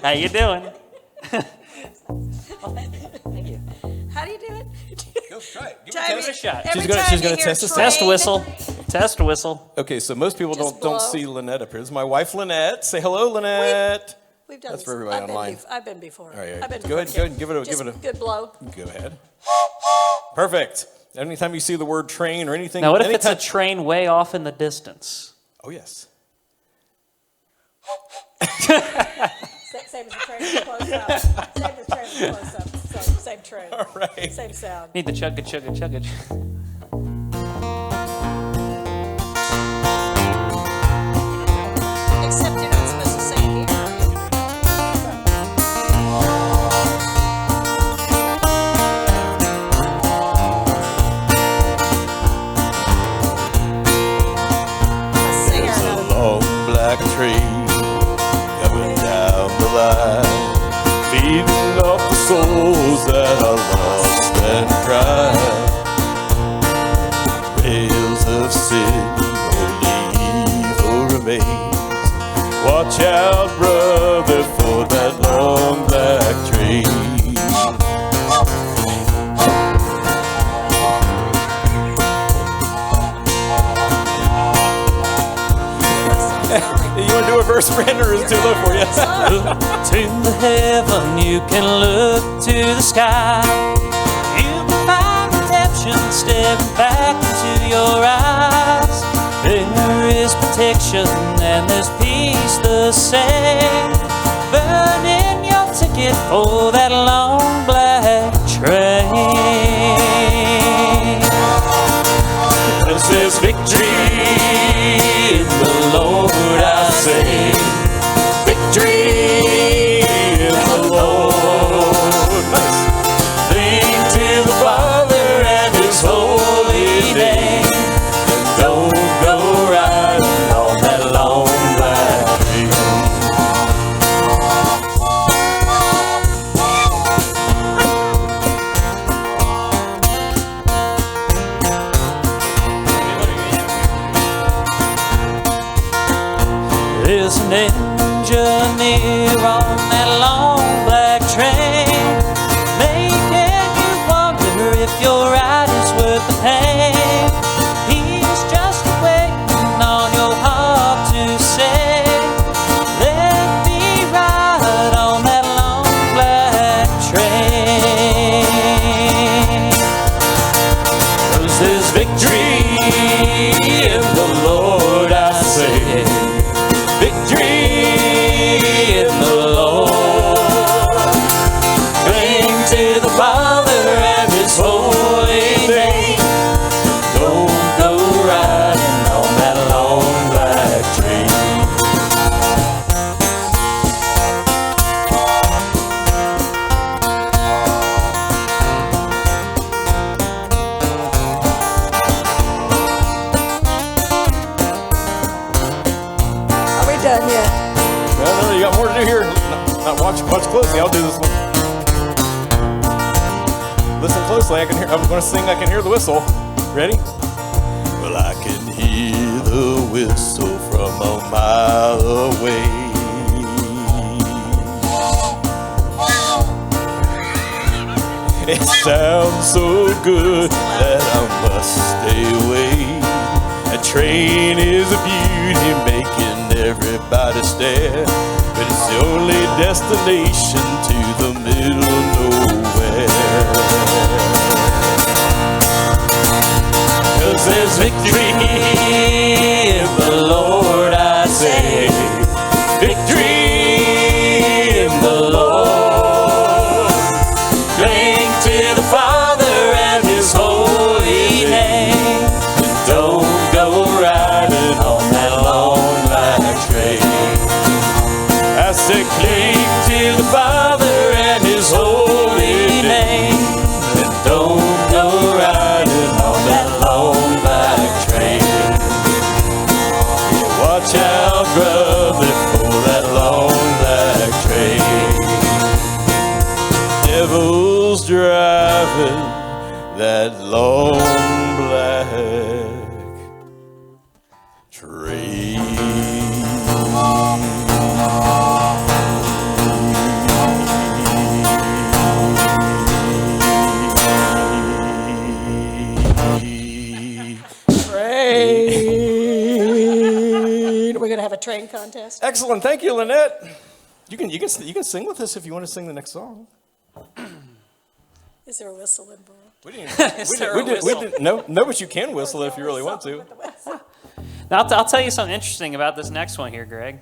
How you doing? Thank you. How do you do it? Go try it. Give it a shot. She's gonna test us. Test whistle. Test whistle. Okay, so most people Just don't blow. see Lynette up here. This is my wife, Lynette. Say hello, Lynette. We've done That's this. for everybody online. I've been before. All right, I've been go ahead and give it a good blow. Go ahead. Perfect. Anytime you see the word train or anything. Now, what if it's a train way off in the distance? Oh yes. Same as the train close up. Same as the train close up. Same train. All right. Same sound. Need the chugga chugga chugga. Except you're not supposed to say it here. A singer. There's a long black train coming down the line, feeding off the souls that are lost and cry. Rails of sin, only evil remains. Watch out, brother, for that long black train. You want to do a verse, Brandon, or is it too low for you? Look to the heaven, you can look to the sky. You can find redemption staring back into your eyes. There is protection and there's peace the same. Burn in your ticket for that long black train. 'Cause there's victory in the Lord, I say. Victory in the Lord. Nice. Cling to the Father and His holy name, and don't go riding on that long black train. There's an engineer on that long black train, making you wonder if your ride is worth the pain. He's just waiting on your heart to say, let me ride on that long black train. 'Cause there's victory in the Lord, I say. Victory in the Lord. Cling to the Father and His holy name. Don't go riding on that long black train. Are we done yet? No, you got more to do here. Not watch closely. I'll do this one. Listen closely. I'm going to sing. I can hear the whistle. Ready? Well, I can hear the whistle from a mile away. It sounds so good that I must stay away. A train is a beauty, making everybody stare, but it's the only destination to the middle of nowhere. 'Cause there's victory in the Lord, I say. Victory in the Lord. Cling to the Father and His holy name. Don't go riding on that long black train. I said cling to the Father and His holy name, and don't go riding on that long black train. Yeah, watch out, brother, for that long black train. Devil's driving that long black train. train contest. Excellent. Thank you, Lynette. You can sing with us if you want to sing the next song. Is there a whistle involved? We didn't. No, but you can whistle if you really want to. Now, I'll tell you something interesting about this next one here, Greg.